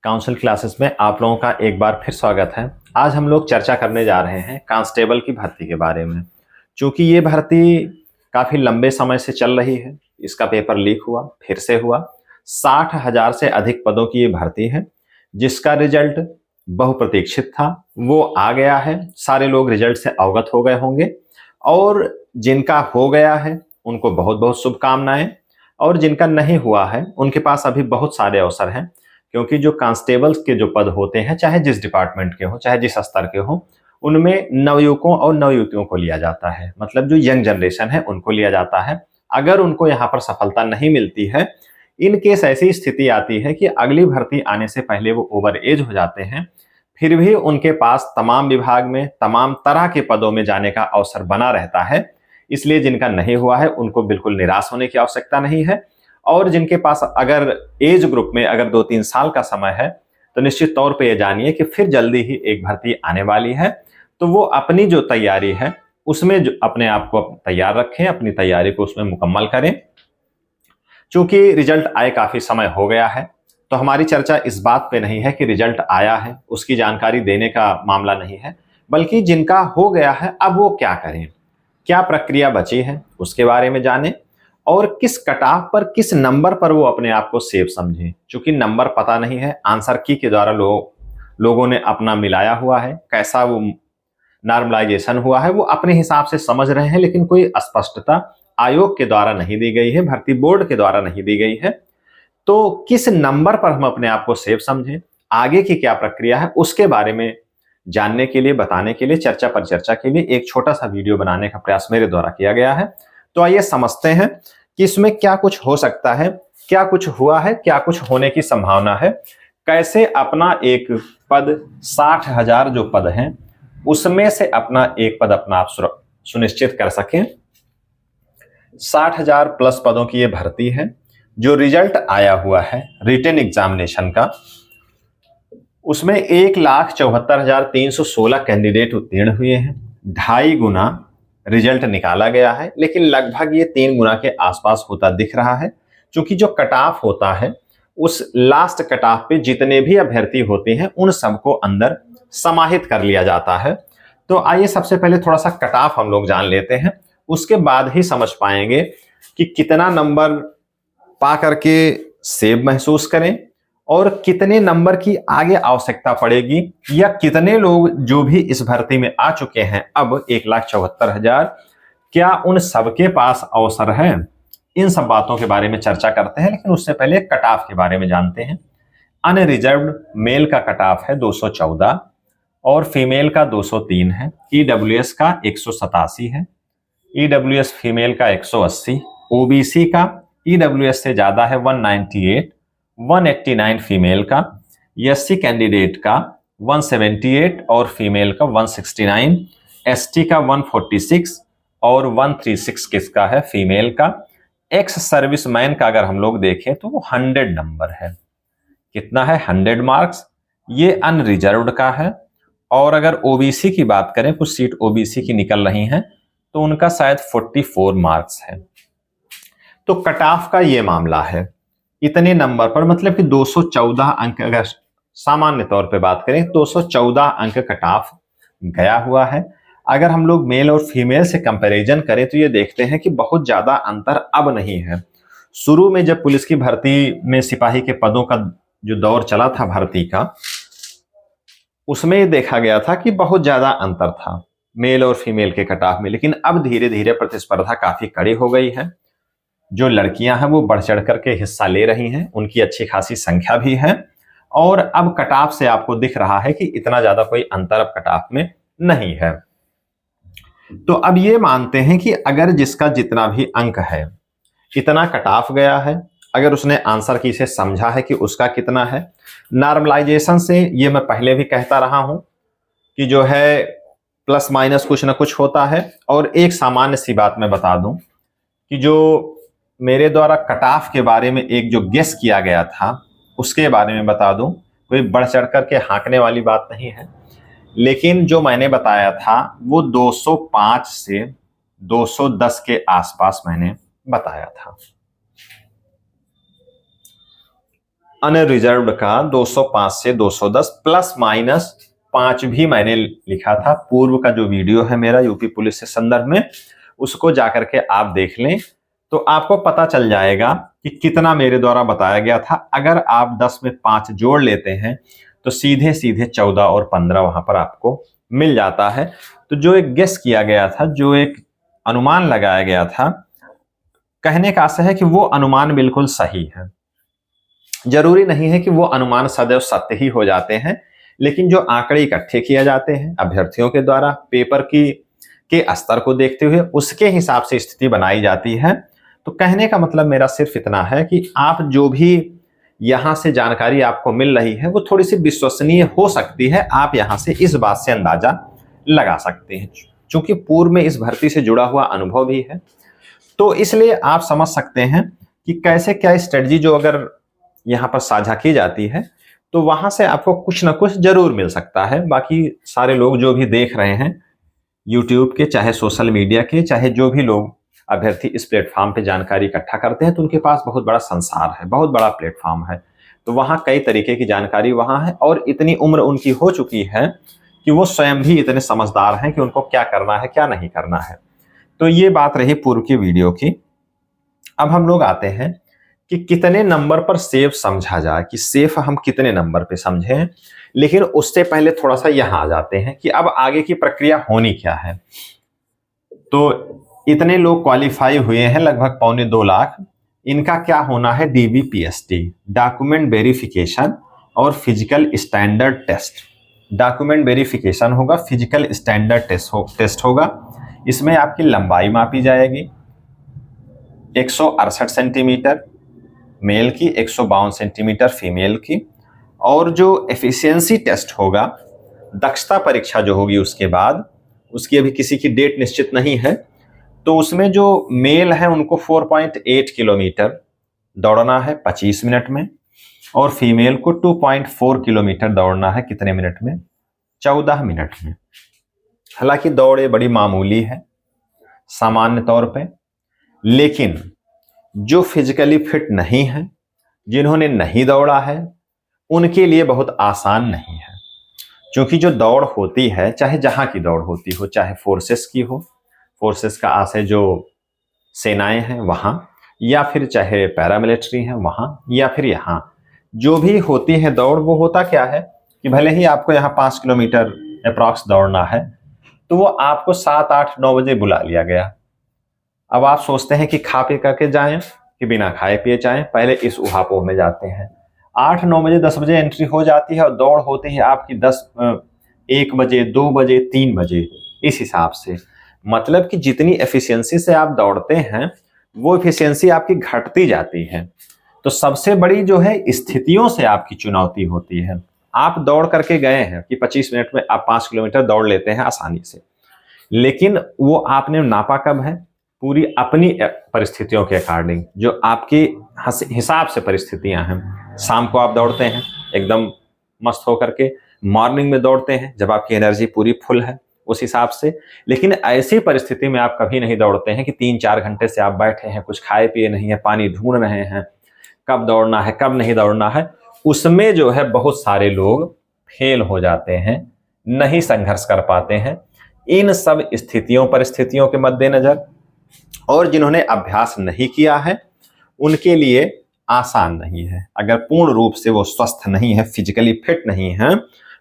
Council classes में आप लोगों का एक बार फिर स्वागत है। आज हम लोग चर्चा करने जा रहे हैं कांस्टेबल की भर्ती के बारे में। चूंकि ये भर्ती काफ़ी लंबे समय से चल रही है, इसका पेपर लीक हुआ, फिर से हुआ। 60,000 से अधिक पदों की ये भर्ती है, जिसका रिजल्ट बहुप्रतीक्षित था, वो आ गया है। सारे लोग रिजल्ट से अवगत हो गए होंगे और जिनका हो गया है उनको बहुत बहुत शुभकामनाएं, और जिनका नहीं हुआ है उनके पास अभी बहुत सारे अवसर हैं। क्योंकि जो कांस्टेबल्स के जो पद होते हैं, चाहे जिस डिपार्टमेंट के हो, चाहे जिस स्तर के हो, उनमें नवयुवकों और नवयुवतियों को लिया जाता है। मतलब जो यंग जनरेशन है उनको लिया जाता है। अगर उनको यहाँ पर सफलता नहीं मिलती है, इन केस ऐसी स्थिति आती है कि अगली भर्ती आने से पहले वो ओवर एज हो जाते हैं, फिर भी उनके पास तमाम विभाग में तमाम तरह के पदों में जाने का अवसर बना रहता है। इसलिए जिनका नहीं हुआ है उनको बिल्कुल निराश होने की आवश्यकता नहीं है। और जिनके पास अगर एज ग्रुप में अगर 2-3 साल का समय है, तो निश्चित तौर पे ये जानिए कि फिर जल्दी ही एक भर्ती आने वाली है। तो वो अपनी जो तैयारी है उसमें जो अपने आप को तैयार रखें, अपनी तैयारी को उसमें मुकम्मल करें। चूंकि रिजल्ट आए काफी समय हो गया है, तो हमारी चर्चा इस बात पे नहीं है कि रिजल्ट आया है उसकी जानकारी देने का मामला नहीं है, बल्कि जिनका हो गया है अब वो क्या करें, क्या प्रक्रिया बची है उसके बारे में जानें, और किस कटाव पर, किस नंबर पर वो अपने आप को सेफ समझें। चूंकि नंबर पता नहीं है, आंसर की के द्वारा लोगों ने अपना मिलाया हुआ है, कैसा वो नॉर्मलाइजेशन हुआ है वो अपने हिसाब से समझ रहे हैं, लेकिन कोई स्पष्टता आयोग के द्वारा नहीं दी गई है, भर्ती बोर्ड के द्वारा नहीं दी गई है। तो किस नंबर पर हम अपने आप को सेफ समझें, आगे की क्या प्रक्रिया है, उसके बारे में जानने के लिए, बताने के लिए, चर्चा पर चर्चा के लिए एक छोटा सा वीडियो बनाने का प्रयास मेरे द्वारा किया गया है। तो आइए समझते हैं कि इसमें क्या कुछ हो सकता है, क्या कुछ हुआ है, क्या कुछ होने की संभावना है, कैसे अपना एक पद, 60,000 जो पद हैं उसमें से अपना एक पद अपना आप सुनिश्चित कर सकें। 60,000 प्लस पदों की ये भर्ती है। जो रिजल्ट आया हुआ है रिटन एग्जामिनेशन का, उसमें 1,74,316 कैंडिडेट उत्तीर्ण हुए हैं। 2.5 गुना रिजल्ट निकाला गया है, लेकिन लगभग ये 3 गुना के आसपास होता दिख रहा है। क्योंकि जो कट ऑफ होता है उस लास्ट कट ऑफ पे जितने भी अभ्यर्थी होते हैं उन सबको अंदर समाहित कर लिया जाता है। तो आइए सबसे पहले थोड़ा सा कट ऑफ हम लोग जान लेते हैं, उसके बाद ही समझ पाएंगे कि कितना नंबर पा करके सेव महसूस करें और कितने नंबर की आगे आवश्यकता पड़ेगी, या कितने लोग जो भी इस भर्ती में आ चुके हैं अब 1,74,000, क्या उन सबके पास अवसर है। इन सब बातों के बारे में चर्चा करते हैं, लेकिन उससे पहले कट ऑफ के बारे में जानते हैं। अनरिजर्व्ड मेल का कट ऑफ है 214 और फीमेल का 203 है। ईडब्ल्यूएस का 187 है, ईडब्ल्यूएस फीमेल का 180, ओबीसी का ईडब्ल्यूएस से ज्यादा है 198, 189 फीमेल का, एससी कैंडिडेट का 178 और फीमेल का 169, एसटी का 146 और 136 किसका है, फीमेल का। एक्स सर्विसमैन का अगर हम लोग देखें तो वो 100 नंबर है। कितना है, 100 मार्क्स। ये अनरिजर्व्ड का है। और अगर ओबीसी की बात करें, कुछ सीट ओबीसी की निकल रही हैं, तो उनका शायद 44 मार्क्स है। तो कट ऑफ का ये मामला है। इतने नंबर पर मतलब कि 214 अंक, अगर सामान्य तौर पे बात करें 214 अंक कट ऑफ गया हुआ है। अगर हम लोग मेल और फीमेल से कंपैरिजन करें तो ये देखते हैं कि बहुत ज्यादा अंतर अब नहीं है। शुरू में जब पुलिस की भर्ती में सिपाही के पदों का जो दौर चला था भर्ती का, उसमें देखा गया था कि बहुत ज्यादा अंतर था मेल और फीमेल के कट ऑफ में। लेकिन अब धीरे धीरे प्रतिस्पर्धा काफी कड़ी हो गई है। जो लड़कियां हैं वो बढ़ चढ़ करके हिस्सा ले रही हैं, उनकी अच्छी खासी संख्या भी है, और अब कट ऑफ से आपको दिख रहा है कि इतना ज्यादा कोई अंतर अब कट ऑफ में नहीं है। तो अब ये मानते हैं कि अगर जिसका जितना भी अंक है, इतना कट ऑफ गया है, अगर उसने आंसर की से समझा है कि उसका कितना है, नॉर्मलाइजेशन से ये मैं पहले भी कहता रहा हूं कि जो है प्लस माइनस कुछ ना कुछ होता है। और एक सामान्य सी बात मैं बता दूं कि जो मेरे द्वारा कट ऑफ के बारे में एक जो गेस किया गया था उसके बारे में बता दूं, कोई बढ़ चढ़ करके हाँकने वाली बात नहीं है, लेकिन जो मैंने बताया था वो 205 से 210 के आसपास मैंने बताया था। अनरिजर्व्ड का 205 से 210 प्लस माइनस 5 भी मैंने लिखा था। पूर्व का जो वीडियो है मेरा यूपी पुलिस से संदर्भ में, उसको जाकर के आप देख लें तो आपको पता चल जाएगा कि कितना मेरे द्वारा बताया गया था। अगर आप 10 में 5 जोड़ लेते हैं तो सीधे सीधे 14 और 15 वहां पर आपको मिल जाता है। तो जो एक गेस किया गया था, जो एक अनुमान लगाया गया था, कहने का आशय है कि वो अनुमान बिल्कुल सही है। जरूरी नहीं है कि वो अनुमान सदैव सत्य ही हो जाते हैं, लेकिन जो आंकड़े इकट्ठे किए जाते हैं अभ्यर्थियों के द्वारा पेपर के स्तर को देखते हुए, उसके हिसाब से स्थिति बनाई जाती है। तो कहने का मतलब मेरा सिर्फ इतना है कि आप जो भी यहां से जानकारी आपको मिल रही है वो थोड़ी सी विश्वसनीय हो सकती है। आप यहां से इस बात से अंदाजा लगा सकते हैं, क्योंकि पूर्व में इस भर्ती से जुड़ा हुआ अनुभव भी है। तो इसलिए आप समझ सकते हैं कि कैसे क्या स्ट्रेटजी जो अगर यहाँ पर साझा की जाती है तो वहां से आपको कुछ ना कुछ जरूर मिल सकता है। बाकी सारे लोग जो भी देख रहे हैं यूट्यूब के, चाहे सोशल मीडिया के, चाहे जो भी लोग अभ्यर्थी इस प्लेटफॉर्म पे जानकारी इकट्ठा करते हैं, तो उनके पास बहुत बड़ा संसार है, बहुत बड़ा प्लेटफॉर्म है। तो वहां कई तरीके की जानकारी वहां है और इतनी उम्र उनकी हो चुकी है कि वो स्वयं भी इतने समझदार हैं कि उनको क्या करना है क्या नहीं करना है। तो ये बात रही पूर्व की वीडियो की। अब हम लोग आते हैं कि कितने नंबर पर सेफ समझा जाए, कि सेफ हम कितने नंबर पे समझें। लेकिन उससे पहले थोड़ा सा यहां आ जाते हैं कि अब आगे की प्रक्रिया होनी क्या है। तो इतने लोग क्वालिफाई हुए हैं, लगभग 1.25 लाख। इनका क्या होना है? DBPST, डॉक्यूमेंट वेरिफिकेशन और physical standard test. Document verification होगा, फिजिकल स्टैंडर्ड टेस्ट होगा। इसमें आपकी लंबाई मापी जाएगी 168 सेंटीमीटर मेल की, 152 सेंटीमीटर फीमेल की। और जो एफिशिएंसी टेस्ट होगा, दक्षता परीक्षा जो होगी उसके बाद, उसकी अभी किसी की डेट निश्चित नहीं है, तो उसमें जो मेल है उनको 4.8 किलोमीटर दौड़ना है 25 मिनट में, और फीमेल को 2.4 किलोमीटर दौड़ना है कितने मिनट में? 14 मिनट में। हालांकि दौड़ बड़ी मामूली है सामान्य तौर पे, लेकिन जो फिजिकली फिट नहीं है, जिन्होंने नहीं दौड़ा है, उनके लिए बहुत आसान नहीं है। क्योंकि जो दौड़ होती है, चाहे जहां की दौड़ होती हो, चाहे फोर्सेस की हो, फोर्सेस का आशय जो सेनाएं हैं वहां, या फिर चाहे पैरामिलिट्री है वहां, या फिर यहाँ जो भी होती है दौड़, वो होता क्या है कि भले ही आपको यहाँ 5 किलोमीटर अप्रॉक्स दौड़ना है, तो वो आपको 7, 8, 9 बजे बुला लिया गया। अब आप सोचते हैं कि खा पी करके जाएं कि बिना खाए पिए जाएं, पहले इस उहापोह में जाते हैं। 8, 9 बजे, 10 बजे एंट्री हो जाती है और दौड़ होती है आपकी 1 बजे, 2 बजे, 3 बजे, इस हिसाब से। मतलब कि जितनी एफिशिएंसी से आप दौड़ते हैं वो एफिशिएंसी आपकी घटती जाती है। तो सबसे बड़ी जो है स्थितियों से आपकी चुनौती होती है। आप दौड़ करके गए हैं कि 25 मिनट में आप 5 किलोमीटर दौड़ लेते हैं आसानी से, लेकिन वो आपने नापा कब है? पूरी अपनी परिस्थितियों के अकॉर्डिंग, जो आपके हिसाब से परिस्थितियां हैं। शाम को आप दौड़ते हैं एकदम मस्त होकर के, मॉर्निंग में दौड़ते हैं जब आपकी एनर्जी पूरी फुल है उस हिसाब से। लेकिन ऐसी परिस्थिति में आप कभी नहीं दौड़ते हैं कि 3-4 घंटे से आप बैठे हैं, कुछ खाए पिए नहीं है, पानी ढूंढ रहे हैं कब दौड़ना है कब नहीं दौड़ना है। उसमें जो है बहुत सारे लोग फेल हो जाते हैं, नहीं संघर्ष कर पाते हैं। इन सब स्थितियों परिस्थितियों के मद्देनजर, और जिन्होंने अभ्यास नहीं किया है उनके लिए आसान नहीं है। अगर पूर्ण रूप से वो स्वस्थ नहीं है, फिजिकली फिट नहीं है,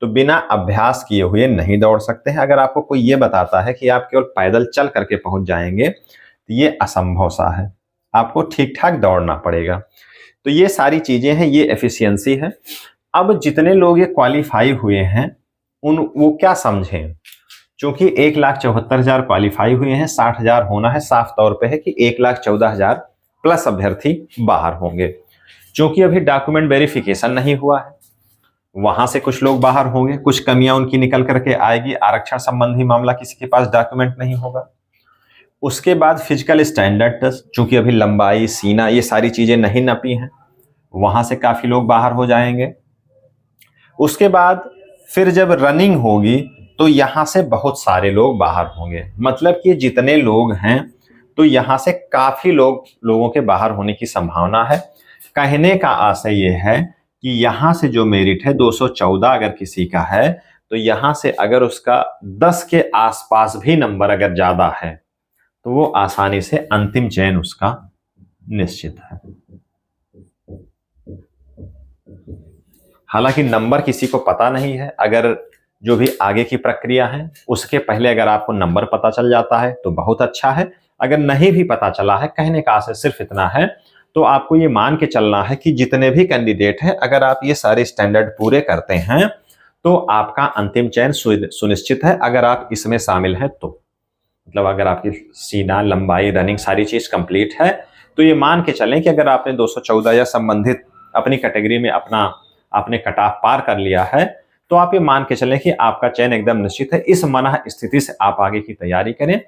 तो बिना अभ्यास किए हुए नहीं दौड़ सकते हैं। अगर आपको कोई ये बताता है कि आप केवल पैदल चल करके पहुंच जाएंगे, तो ये असंभव सा है। आपको ठीक ठाक दौड़ना पड़ेगा। तो ये सारी चीजें हैं, ये एफिशिएंसी है। अब जितने लोग ये क्वालिफाई हुए हैं वो क्या समझें? क्योंकि 1,74,000 क्वालिफाई हुए हैं, 60,000 होना है, साफ तौर पे है कि 1,14,000 प्लस अभ्यर्थी बाहर होंगे। क्योंकि अभी डॉक्यूमेंट वेरिफिकेशन नहीं हुआ है, वहां से कुछ लोग बाहर होंगे, कुछ कमियां उनकी निकल करके आएगी। आरक्षण संबंधी मामला, किसी के पास डॉक्यूमेंट नहीं होगा। उसके बाद फिजिकल स्टैंडर्ड टेस्ट, चूंकि अभी लंबाई, सीना, ये सारी चीजें नहीं नपी हैं, वहां से काफी लोग बाहर हो जाएंगे। उसके बाद फिर जब रनिंग होगी तो यहां से बहुत सारे लोग बाहर होंगे। मतलब कि जितने लोग हैं तो यहां से काफी लोगों के बाहर होने की संभावना है। कहने का आशय यह है कि यहां से जो मेरिट है 214 अगर किसी का है, तो यहां से अगर उसका 10 के आसपास भी नंबर अगर ज्यादा है तो वो आसानी से अंतिम चयन उसका निश्चित है। हालांकि नंबर किसी को पता नहीं है, अगर जो भी आगे की प्रक्रिया है उसके पहले अगर आपको नंबर पता चल जाता है तो बहुत अच्छा है। अगर नहीं भी पता चला है, कहने का आशय सिर्फ इतना है, तो आपको ये मान के चलना है कि जितने भी कैंडिडेट हैं, अगर आप ये सारे स्टैंडर्ड पूरे करते हैं तो आपका अंतिम चयन सुनिश्चित है। अगर आप इसमें शामिल हैं तो मतलब अगर आपकी सीना, लंबाई, रनिंग सारी चीज कंप्लीट है, तो ये मान के चलें कि अगर आपने 214 या संबंधित अपनी कैटेगरी में अपना आपने कट ऑफ पार कर लिया है, तो आप ये मान के चलें कि आपका चयन एकदम निश्चित है। इस मनः स्थिति से आप आगे की तैयारी करें।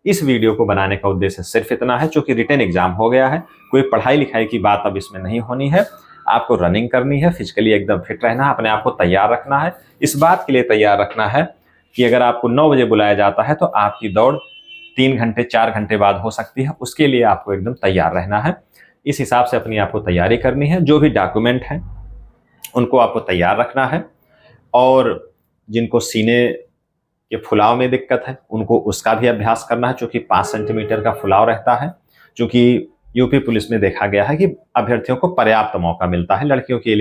इस वीडियो को बनाने का उद्देश्य सिर्फ इतना है, चूंकि रिटन एग्जाम हो गया है, कोई पढ़ाई लिखाई की बात अब इसमें नहीं होनी है। आपको रनिंग करनी है, फिजिकली एकदम फिट रहना है, अपने आप को तैयार रखना है। इस बात के लिए तैयार रखना है कि अगर आपको 9 बजे बुलाया जाता है तो आपकी दौड़ 3 घंटे 4 घंटे बाद हो सकती है। उसके लिए आपको एकदम तैयार रहना है। इस हिसाब से अपनी आपको तैयारी करनी है। जो भी डॉक्यूमेंट हैं उनको आपको तैयार रखना है, और जिनको सीने के फुलाव में दिक्कत है उनको उसका भी अभ्यास करना है, चूंकि 5 सेंटीमीटर का फुलाव रहता है। चूंकि यूपी पुलिस में देखा गया है कि अभ्यर्थियों को पर्याप्त मौका मिलता है, लड़कियों के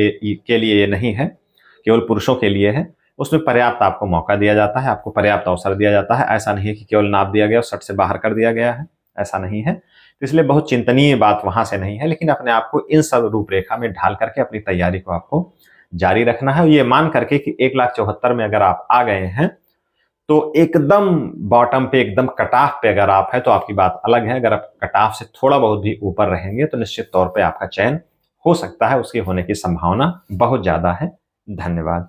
लिए ये नहीं है, केवल पुरुषों के लिए है। उसमें पर्याप्त आपको मौका दिया जाता है, आपको पर्याप्त अवसर दिया जाता है। ऐसा नहीं है कि केवल नाप दिया गया और सट से बाहर कर दिया गया है, ऐसा नहीं है। तो इसलिए बहुत चिंतनीय बात वहां से नहीं है, लेकिन अपने आप को इन सब रूपरेखा में ढाल करके अपनी तैयारी को आपको जारी रखना है। ये मान करके कि 1,74,000 में अगर आप आ गए हैं तो एकदम बॉटम पे, एकदम कट ऑफ पे अगर आप है तो आपकी बात अलग है। अगर आप कट ऑफ से थोड़ा बहुत भी ऊपर रहेंगे तो निश्चित तौर पे आपका चयन हो सकता है, उसके होने की संभावना बहुत ज्यादा है। धन्यवाद।